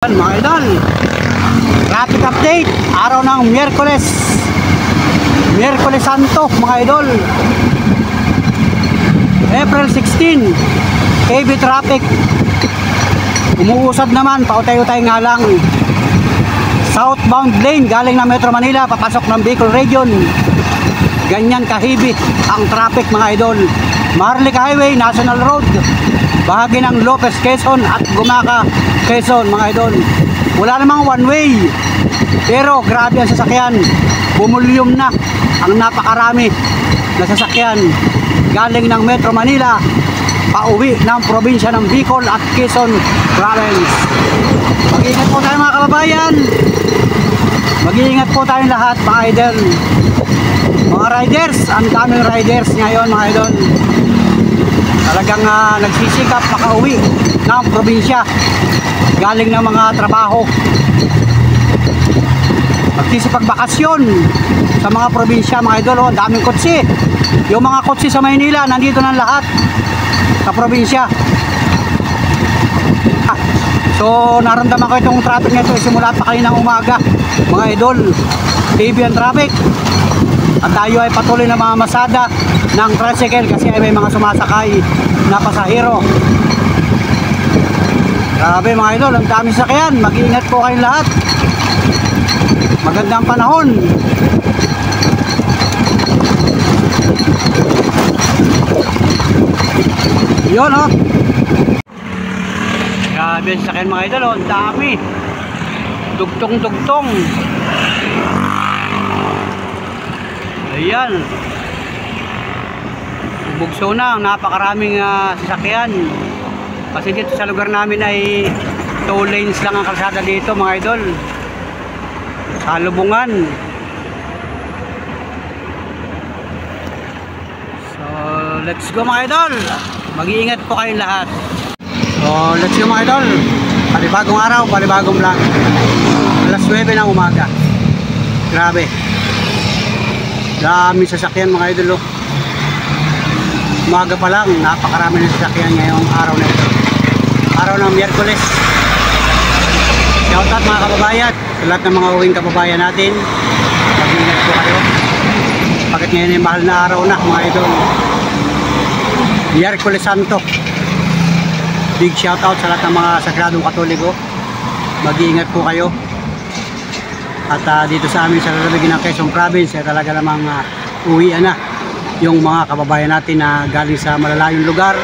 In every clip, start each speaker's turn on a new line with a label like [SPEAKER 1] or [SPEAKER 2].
[SPEAKER 1] Mga idol, traffic update, araw ng Miyerkules Santo mga idol, April 16, heavy traffic, umuusad naman, pautay-utay nga lang, southbound lane galing ng Metro Manila papasok ng Bicol Region, ganyan ka-heavy ang traffic mga idol. Maharlika Highway, National Road, bahagi ng Lopez, Quezon at Gumaca, Quezon mga idol. Wala namang one way, pero grabe ang sasakyan, bumulyum na ang napakarami na sasakyan galing ng Metro Manila pauwi ng probinsya ng Bicol at Quezon Province. Mag-iingat po tayo mga kababayan, mag-iingat po tayong lahat mga idol. Mga riders, ang daming riders ngayon mga idol, talagang nagsisikap makauwi ng probinsya galing ng mga trabaho, magsisipagbakasyon sa mga probinsya mga idol. Ang daming kotse, yung mga kotse sa Maynila nandito ng lahat sa probinsya. So naramdaman ko itong traffic nito simula pa kaninang umaga mga idol, heavy ang traffic. At tayo ay patuloy na mga masada ng tricycle kasi ay may mga sumasakay na pasahero. Grabe mga idol, ang dami sakyan. Mag-iingat po kayong lahat. Magandang panahon. Yun oh. Grabe ang sakyan mga idol oh. Ang dami. Dugtong-dugtong. Ayan, bugso na, napakaraming sasakyan kasi dito sa lugar namin ay 2 lanes lang ang kalsada dito mga idol, sa Lubungan. So let's go mga idol, mag-iingat po kayong lahat. So let's go mga idol, panibagong araw, panibagong vlog, alas 9 ng umaga. Grabe, dami sasakyan mga idol oh. Umaga pa lang, napakarami ng sasakyan ngayong araw na ito, araw ng Miyerkules. Shoutout mga kababayan, sa lahat ng mga uwing kababayan natin, mag-ingat po kayo pagkat ngayon ay mahal na araw na mga idol, Miyerkules Santo. Big shoutout sa lahat ng mga sagradong katoliko, mag-iingat po kayo. At dito sa amin sa lalabigin ng Quezon Province ay talaga namang uwian na yung mga kababayan natin na galing sa malalayong lugar,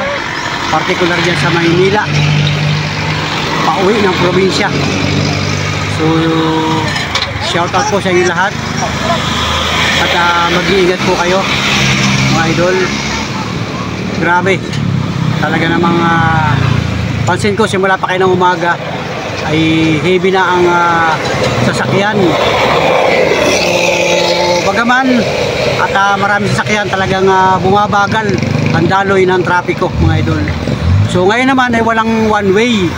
[SPEAKER 1] particular dyan sa Maynila, pauwi ng probinsya. So shout out po sa inyo lahat at mag-iingat po kayo mga idol. Grabe, talaga namang pansin ko simula pa kayo ng umaga ay heavy na ang sasakyan. So bagaman at maraming sasakyan, talagang bumabagal ang daloy ng trapiko mga idol. So ngayon naman ay walang one way,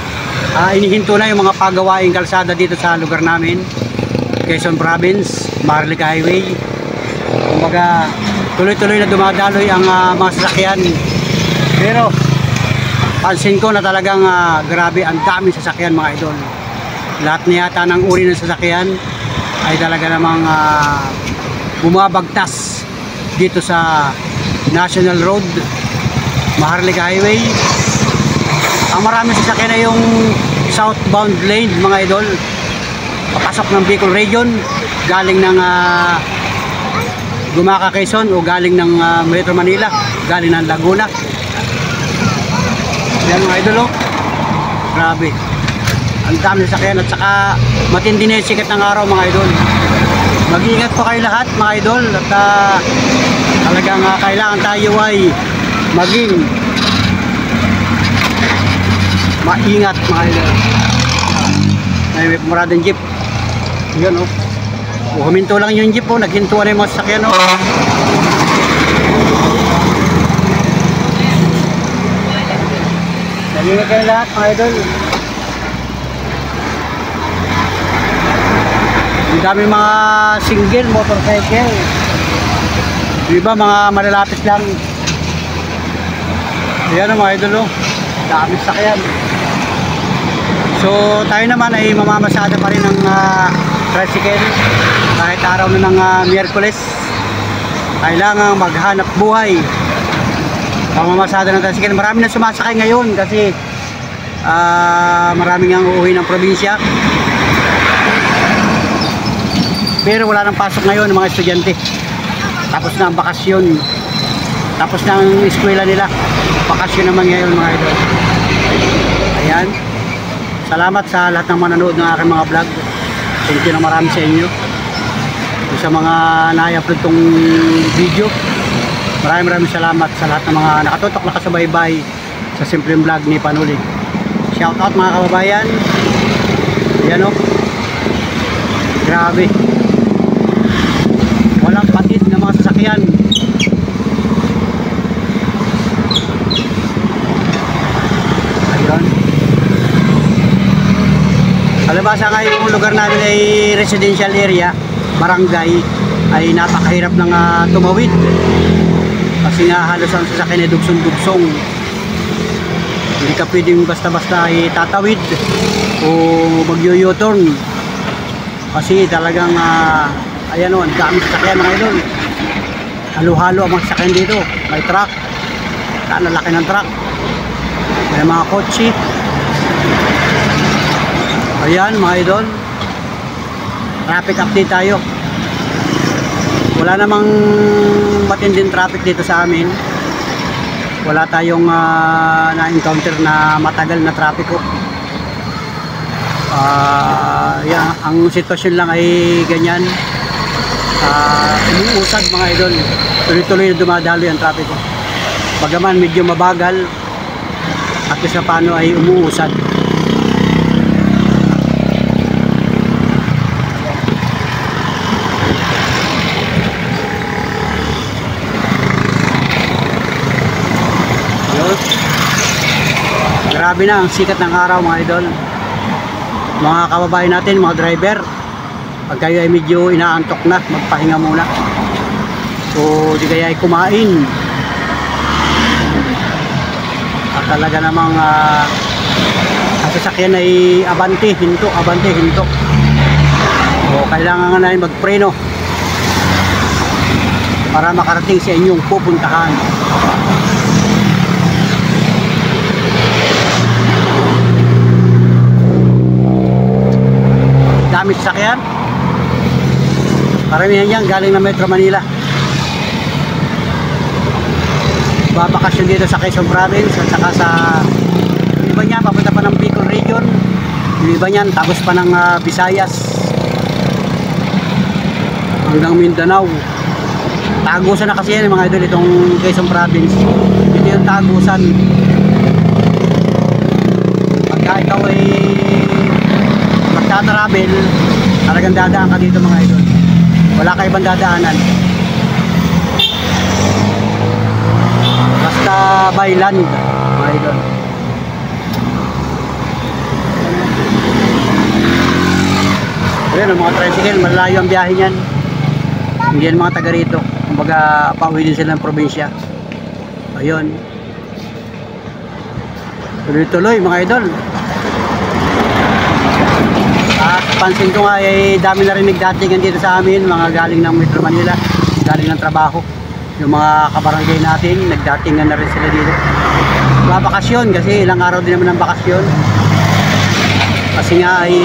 [SPEAKER 1] inihinto na yung mga pagawaing kalsada dito sa lugar namin, Quezon Province, Maharlika Highway. Kumbaga tuloy-tuloy na dumadaloy ang mga sasakyan, pero pansin ko na talagang grabe ang daming sasakyan mga idol. Lahat na yata ng uri ng sasakyan ay talaga namang bumabagtas dito sa National Road, Maharlika Highway. Ang maraming sasakyan ay yung southbound lane mga idol, papasok ng Bicol Region galing ng Gumaca, Quezon, o galing ng Metro Manila, galing ng Laguna. Yan mga idol oh. Grabe, ang dami sasakyan at saka matindi na yung sikat ng araw mga idol. Mag-iingat po kayo lahat mga idol at talagang kailangan tayo ay maging maingat mga idol. May pumaradang jeep. Yan oh. Huminto lang yung jeep oh, naghinto na yung mga sasakyan oh. Mag-iingat kayo lahat mga idol. Ang dami mga single motorcycle, diba mga malalapis lang. Ayan mga idol oh, dami sakyan. So tayo naman ay mamamasada pa rin ng tricycle kahit araw na ng Miyerkules. Kailangan maghanap buhay. Pamamasada ng tricycle. Marami na sumasakay ngayon kasi maraming ang uuwi ng probinsya. Pero wala nang pasok ngayon ng mga estudyante. Tapos na ang bakasyon. Tapos na ang eskwela nila. Bakasyon naman ngayon mga idol. Ayan. Salamat sa lahat ng manonood ng aking mga vlog. Thank you na marami sa inyo. Sa mga na-upload tong video. Maraming salamat sa lahat ng mga nakatutok na kasabay-bay sa simpleng vlog ni Panuli. Shout out mga kababayan. Ayan o. Grabe. Walang patid na mga sasakyan. Ayun. Kalabasa nga yung lugar namin ay residential area, barangay, ay napakahirap ng tumawid. Kasi nga halos ang sasakyan ay dugsong-dugsong. Hindi ka pwedeng basta-basta ay tatawid o mag-u-turn. Kasi talagang ayan o, ang dami sasakyan mga idol. Halo-halo ang mga sasakyan dito. May truck. Ang laki ng truck. May mga kotse. Ayan mga idol. Traffic update tayo. Wala namang matinding traffic dito sa amin. Wala tayong na-encounter na matagal na trapiko. Yan, ang sitwasyon lang ay ganyan. Umuusad mga idol. Tuloy-tuloy na dumadaloy ang trapiko. Bagaman medyo mabagal at isa paano ay umuusad. Grabe na ang sikat ng araw mga idol. Mga kababayan natin, mga driver, pag kayo ay medyo inaantok na, magpahinga muna. So di kaya ay kumain. At talaga namang ang sasakyan ay abante, hinto, abante, hinto. So kailangan nga na magpreno para makarating sa inyong pupuntahan. Dami sasakyan. Karamihan yan galing na Metro Manila. Babakasyon dito sa Quezon Province at saka sa iba niya papunta pa ng Bicol Region. Yung iba niyan tapos pa ng Visayas hanggang Mindanao. Tagusan na kasi yan mga idol itong Quezon Province. Ito yung tagusan. Pagka ikaw ay magta-travel, talagang dadaan ka dito mga idol. Wala ka ibang dadaanan. Basta by land mga idol. Ayan ang mga tricycle, malayo ang biyahe niyan. Hindi yan mga taga rito. Kumbaga pauwi din sila ng probinsya. Ayun. Tuloy-tuloy mga idol. Pansin ko nga ay dami na rin nagdatingan dito sa amin, mga galing ng Metro Manila, galing ng trabaho. Yung mga kabarangay natin, nagdatingan na rin sila dito. Mga bakasyon kasi ilang araw din naman ng bakasyon. Kasi nga ay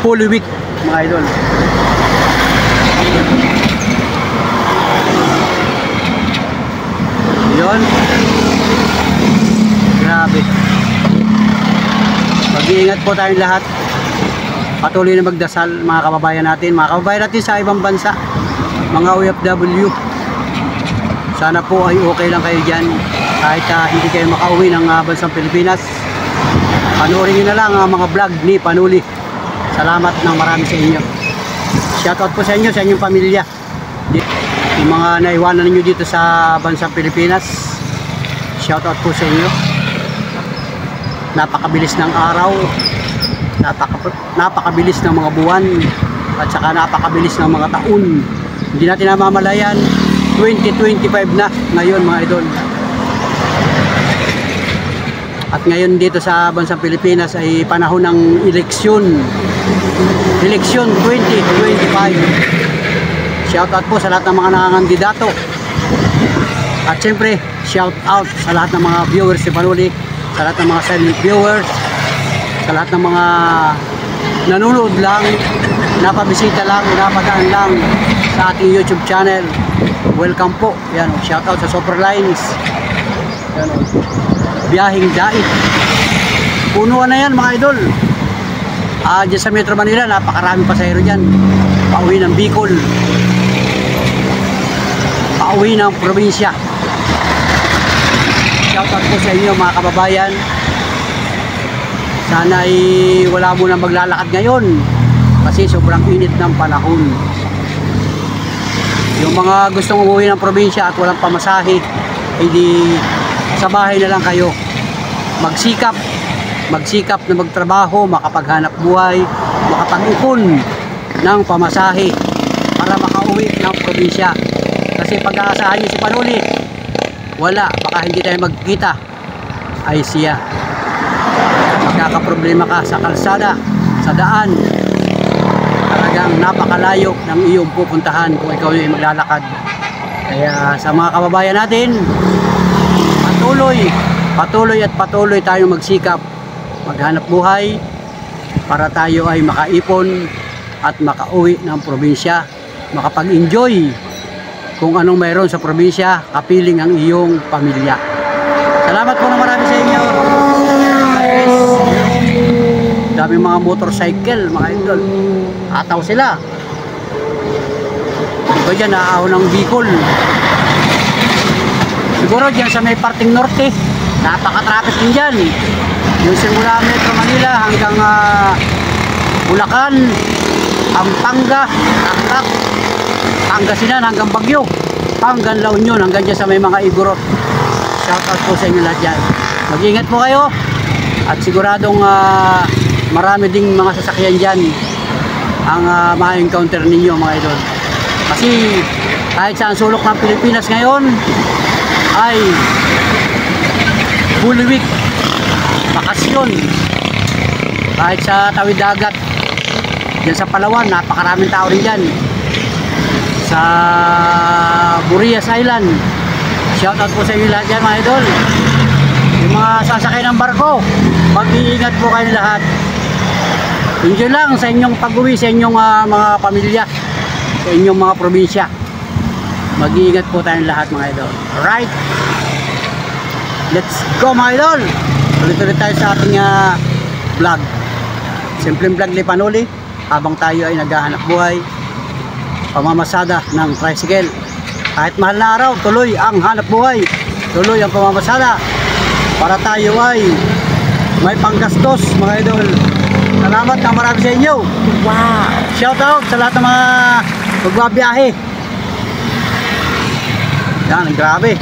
[SPEAKER 1] full week mga idol. Yun. Grabe. Mag-iingat po tayong lahat. Patuloy na magdasal mga kababayan natin sa ibang bansa, mga OFW. Sana po ay okay lang kayo dyan kahit hindi kayo makauwi ng bansang Pilipinas. Panoorin nyo na lang ang mga vlog ni Panuli. Salamat ng marami sa inyo. Shoutout po sa inyo, sa inyong pamilya, yung mga naiwanan ninyo dito sa bansang Pilipinas. Shoutout po sa inyo. Napakabilis ng araw, napakabilis ng mga buwan, at saka napakabilis ng mga taon. Hindi natin namamalayan, 2025 na ngayon mga idol. At ngayon dito sa bansang Pilipinas ay panahon ng eleksyon 2025. Shout out po sa lahat ng mga nangangandidato. At siyempre, shout out sa lahat ng mga viewers ni Panuli, sa lahat ng mga silent viewers, sa lahat ng mga nanonood lang, napabisita lang, napadaan lang sa ating YouTube channel. Welcome po. Yan, shout out sa Superlines. Yan, biyaheng dait. Punuan na yan mga idol. Dyan sa Metro Manila, napakarami pasahero dyan. Pauwi ng Bicol, pauwi ng probinsya. Shout out po sa inyo mga kababayan. Sana ay wala mo na maglalakad ngayon kasi sobrang init ng panahon. Yung mga gustong umuwi ng probinsya at walang pamasahe, hindi sa bahay na lang kayo. Magsikap na magtrabaho, makapaghanap buhay, makapag-ipon ng pamasahe para makauwi ng probinsya. Kasi pag-aasahan niyo si Panuli, wala, baka hindi tayo magkita, ay siya. Magkakaproblema ka sa kalsada, sa daan, talagang napakalayo ng iyong pupuntahan kung ikaw ay maglalakad. Kaya sa mga kababayan natin, patuloy tayong magsikap, maghanap buhay para tayo ay makaipon at makauwi ng probinsya, makapag-enjoy kung anong mayroon sa probinsya, kapiling ang iyong pamilya. Salamat po na marami sa inyo. Dami mga motorcycle, mga idol. Ataw sila. Iba dyan, naaaw ng Bicol. Siguro dyan sa may parting norte, napaka-traffic din dyan. Yung simula Metro Manila hanggang Bulacan, Pampanga, Tarlac, Pangasinan hanggang Baguio, hanggang La Union, hanggang dyan sa may mga Igorot. Shout out po sa inyo lahat dyan. Mag-ingat po kayo at siguradong marami ding mga sasakyan dyan ang ma-encounter ninyo mga idol. Kasi kahit saan sulok ng Pilipinas ngayon ay Holy Week, bakasyon. Kahit sa tawid dagat, dyan sa Palawan, napakaraming tao rin dyan. Sa Burias Island, shout out po sa inyo lahat dyan mga idol. Yung mga sasakay ng barko, mag-iingat po kayo lahat. Enjoy lang sa inyong pag-uwi sa inyong mga pamilya, sa inyong mga probinsya. Mag-iingat po tayong lahat mga idol. Alright, let's go mga idol. Tuloy-tuloy tayo sa ating vlog. Simpleng vlog ni Panuli habang tayo ay naghahanap buhay, pamamasada ng tricycle. Kahit mahal na araw, tuloy ang hanap buhay, tuloy ang pamamasada para tayo ay may panggastos mga idol. Salamat na marami sa inyo. Wow! Shout out sa lahat ng mga magbabiyahe. Yan, grabe.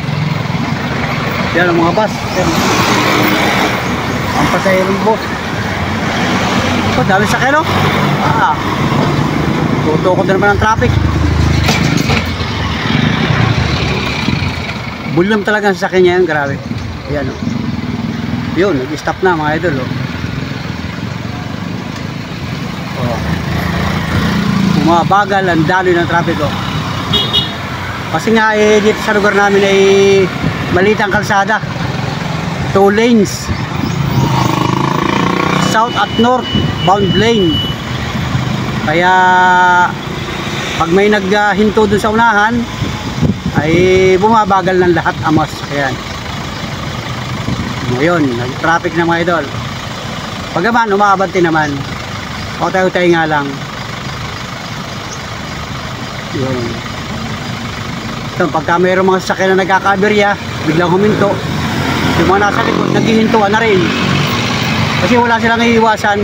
[SPEAKER 1] Yan ang mga bus. Yan. Ang pasahirong bus. Oh, dami sa kelo. Tutukod na naman ang traffic. Bulim talaga ang sasakyan niya yan, grabe. Ayan o. Yun, nag-stop na mga idol o. Bumabagal ang daloy ng traffic o. Kasi nga dito sa lugar namin ay maliit ang kalsada. 2 lanes. South at north bound lane. Kaya pag may naghinto dun sa unahan ay bumabagal ng lahat ang mga sasakyan. Ngayon, nag-traffic na mga idol. Pag naman, umakabante naman. Tayo nga lang. Yun. So, pagka mayroong mga sasakyan na nagkakaberya, biglang huminto, yung mga nasa likod, naghihintuan na rin. Kasi wala silang iiwasan.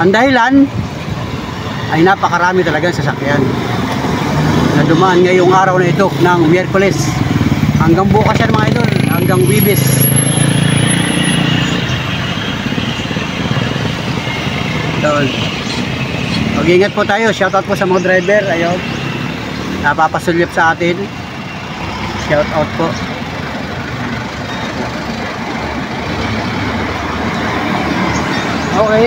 [SPEAKER 1] Ang dahilan ay napakarami talaga sasakyan na dumaan ngayong araw na ito ng Miyerkules. Hanggang bukas yan mga idol, hanggang Wibis. Mag-ingat po tayo. Shoutout po sa mga driver. Ayun, napapasulyap sa atin. Shoutout po. Okay.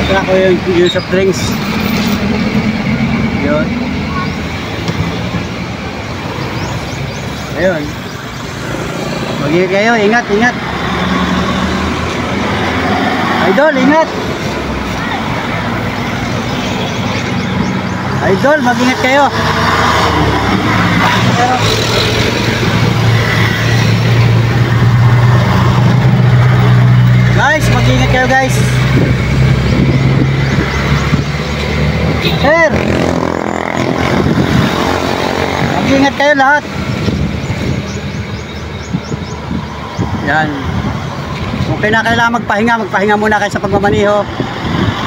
[SPEAKER 1] Ito ako yung soft drinks. Yun. Ayun. Mag-ingat kayo, ingat, ingat. Idol, ingat. Idol, mag-ingat kayo. Guys, mag-ingat kayo guys. Sir, mag-ingat kayo lahat. Yan. Kung kailangan magpahinga muna kayo sa pagmamaniho.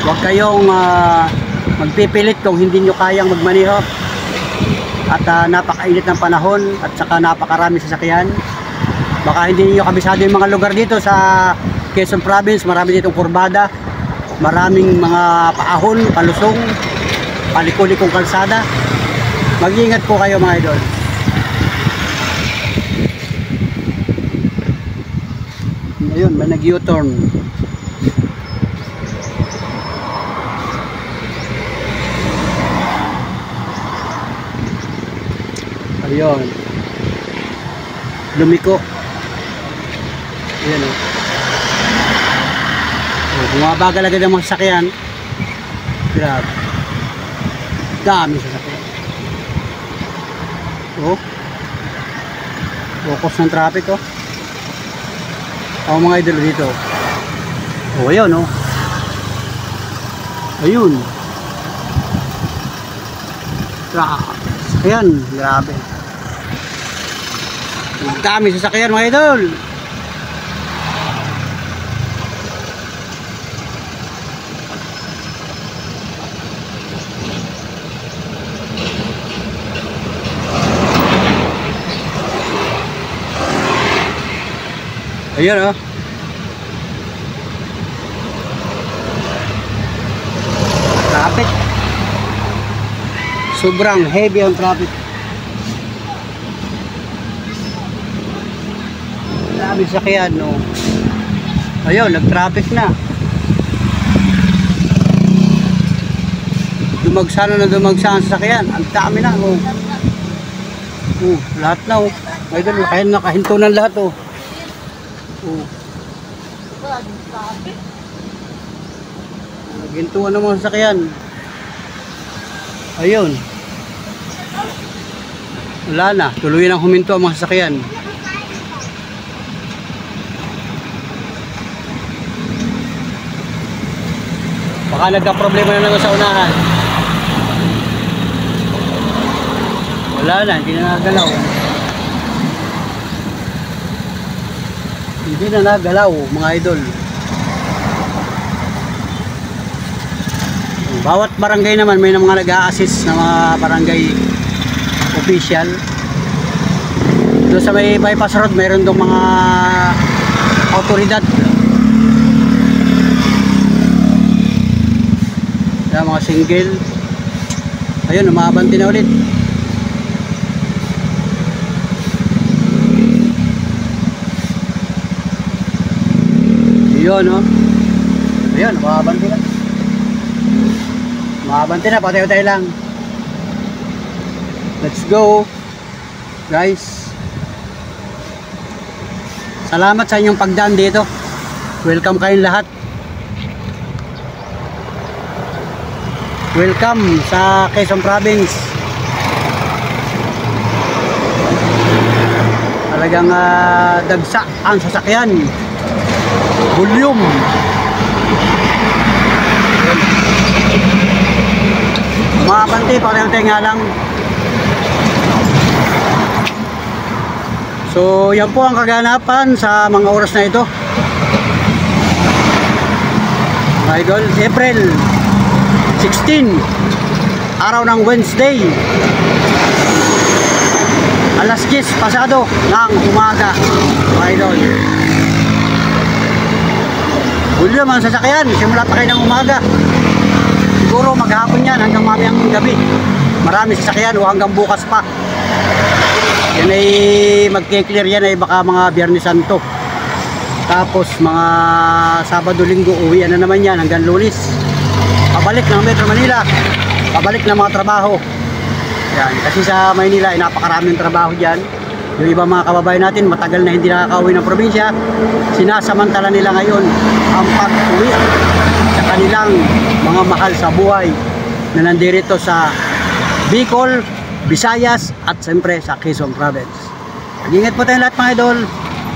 [SPEAKER 1] Huwag kayong magpipilit kung hindi nyo kayang magmaniho. At napakainit ng panahon at saka napakarami sasakyan. Baka hindi niyo kabisado yung mga lugar dito sa Quezon Province. Marami ditong kurbada, maraming mga paahon, palusong, palikulikong kalsada. Mag-iingat po kayo mga idol. Ayun, may nag-U-turn. Ayun. Lumiko. Ayan o. Bumabagal agad ang mga sasakyan. Grabe. Dami sasakyan. Oh. Focus ng traffic oh. Ako mga idol dito. Oh, ayun oh. Ayun. Ayan, grabe. Ang dami sasakyan mga idol. Ayan oh. Traffic. Sobrang heavy ang traffic. Dami sakyan no. Ayun, nag-traffic na. Dumagsa ang sakyan. Ang dami na oh. Lahat na oh. Ayun, nakahinto ng lahat oh. Nagintuan ng mga sasakyan. Ayun. Wala na. Tuloy nang huminto ang mga sasakyan. Baka nagka-problema na naman sa unahan. Wala na. Hindi na nagalaw. Hindi na nagalaw mga idol. Bawat barangay naman may mga nag-a-assist na mga barangay official. Doon sa may bypass road mayroon dong mga autoridad. Yan, mga single. Ayun, umabanti na ulit. Yun, no? Ayun, mabanti na. Mabanti na, patay-patay lang. Let's go, guys. Salamat sa inyong pagdaan dito. Welcome kayong lahat. Welcome sa Quezon Province. Talagang dagsa ang sasakyan. Volume. Mabanti, pareho-tayo nga lang. So, yan po ang kaganapan sa mga oras na ito. Idol, April 16, araw ng Wednesday. Alas 10 pasado ng umaga. Idol. Hulyo mga sasakyan, simula pa kayo ng umaga. Siguro maghapon yan hanggang mamayang gabi. Marami sasakyan o hanggang bukas pa. Yan ay magkiklear yan ay baka mga Biyernes Santo. Tapos mga Sabado, Linggo, uwian na naman yan hanggang Lunes. Pabalik ng Metro Manila. Pabalik ng mga trabaho. Yan. Kasi sa Maynila ay napakaraming trabaho dyan. Yung iba mga kababayan natin matagal na hindi nakakauwi ng probinsya. Sinasamantala nila ngayon ang pag-uwi sa kanilang mga mahal sa buhay na nandirito sa Bicol, Visayas at siyempre sa Quezon Province. Mag-ingat po tayong lahat mga idol.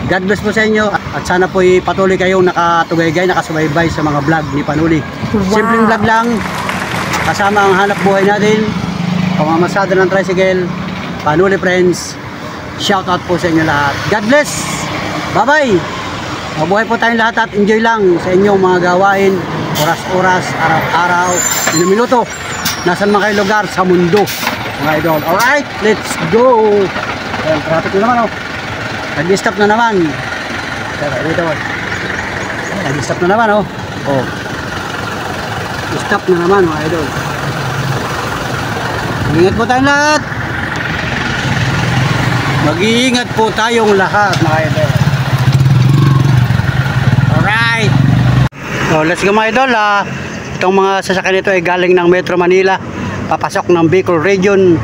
[SPEAKER 1] God bless po sa inyo at sana po patuloy kayong nakatugay-gay, nakasubaybay sa mga vlog ni Panuli. Simpleng vlog lang kasama ang hanap buhay natin, pamamasada ng tricycle, Panuli Friends. Shout out po sa inyo lahat. God bless. Bye bye. Mabuhay po tayong lahat at enjoy lang sa inyong mga gawain, oras-oras, araw-araw, minuto, nasan man kayo lugar sa mundo mga idol. Alright, let's go. Ayan, traffic na naman oh. Nag-stop na naman. Dito oh. Nag-stop na naman oh. Oh. Stop na naman mga idol. Ingat po tayong lahat. Mag-iingat po tayong lahat mga idol. Alright. So let's go mga idol. Itong mga sasakyan nito ay galing ng Metro Manila, papasok ng Bicol Region.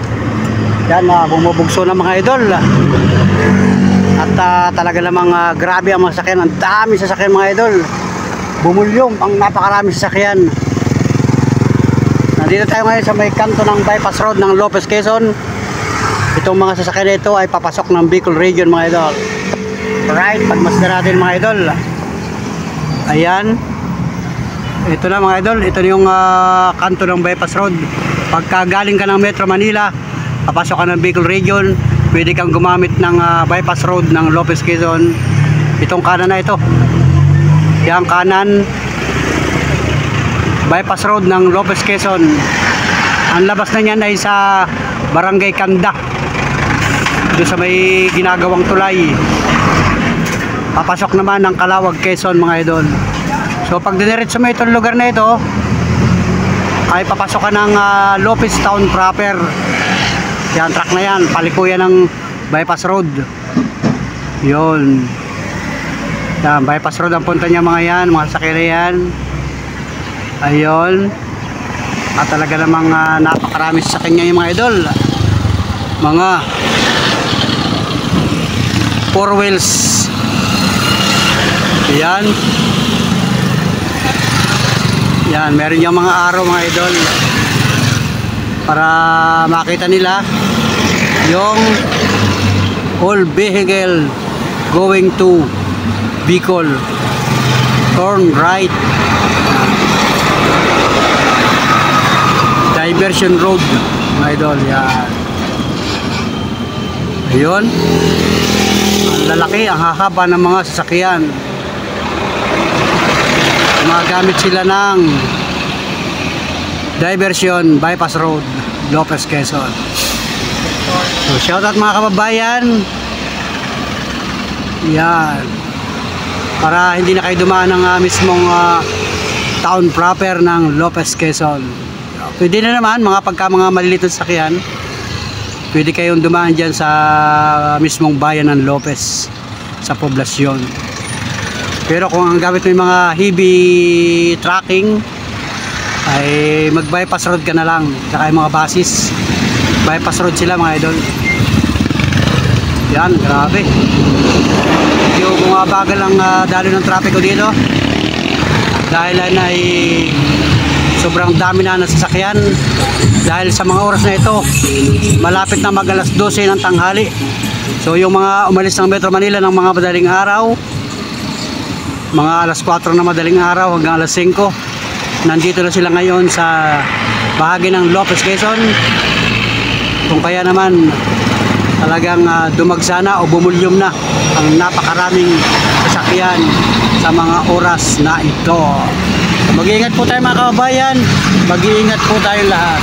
[SPEAKER 1] Yan, bumubugso ng mga idol. At talaga namang grabe ang mga sasakyan. Ang dami sasakyan mga idol. Bumulyong ang napakarami sasakyan. Nandito tayo ngayon sa may kanto ng bypass road ng Lopez, Quezon. Itong mga sasakyan nito ay papasok ng Bicol Region mga idol. Alright, pagmasdan natin mga idol. Ayan. Ito na mga idol, ito na yung kanto ng bypass road. Pagka galing ka ng Metro Manila, papasok ka ng Bicol Region, pwede kang gumamit ng bypass road ng Lopez, Quezon. Itong kanan na ito. Yang kanan, bypass road ng Lopez, Quezon. Ang labas na niyan ay sa Barangay Kanda, doon sa may ginagawang tulay. Papasok naman ng Calawag, Quezon mga idol. So pag diniretso mo itong lugar na ito, ay papasok ka ng Lopez Town proper. Yan, truck na yan, palikuyan ng bypass road. Yun. Yan, bypass road ang punta niya mga yan, mga sakyan na yan. Ayun. At talaga namang napakarami sa kanya yung mga idol. Mga 4 wheels. Yan. Yan, meron yung mga araw mga idol para makita nila yung all vehicle going to Bicol, turn right, diversion road mga idol. Yan. Ayun, ang lalaki, ang hahaba ng mga sasakyan. Gumagamit sila ng diversion bypass road Lopez, Quezon. So shout out mga kababayan. Yan, para hindi na kayo dumaan ng mismong town proper ng Lopez, Quezon. Pwede na naman mga pagka mga maliliit na sasakyan, pwede kayong dumaan dyan sa mismong bayan ng Lopez, sa poblasyon. Pero kung ang gamit mo yung mga heavy trucking, ay mag bypass road ka na lang. Saka yung mga basis, bypass road sila mga idol. Yan, grabe. Yung bumabagal ang daloy ng trapiko dito, dahil ay sobrang dami na nasasakyan. Dahil sa mga oras na ito, malapit na mag alas 12 ng tanghali. So yung mga umalis ng Metro Manila ng mga madaling araw, mga alas 4 na madaling araw hanggang alas 5, nandito na sila ngayon sa bahagi ng Lopez, Quezon. Kung kaya naman talagang dumagsa na o bumulyom na ang napakaraming sasakyan sa mga oras na ito. Mag-iingat po tayo mga kababayan, mag-iingat po tayo lahat.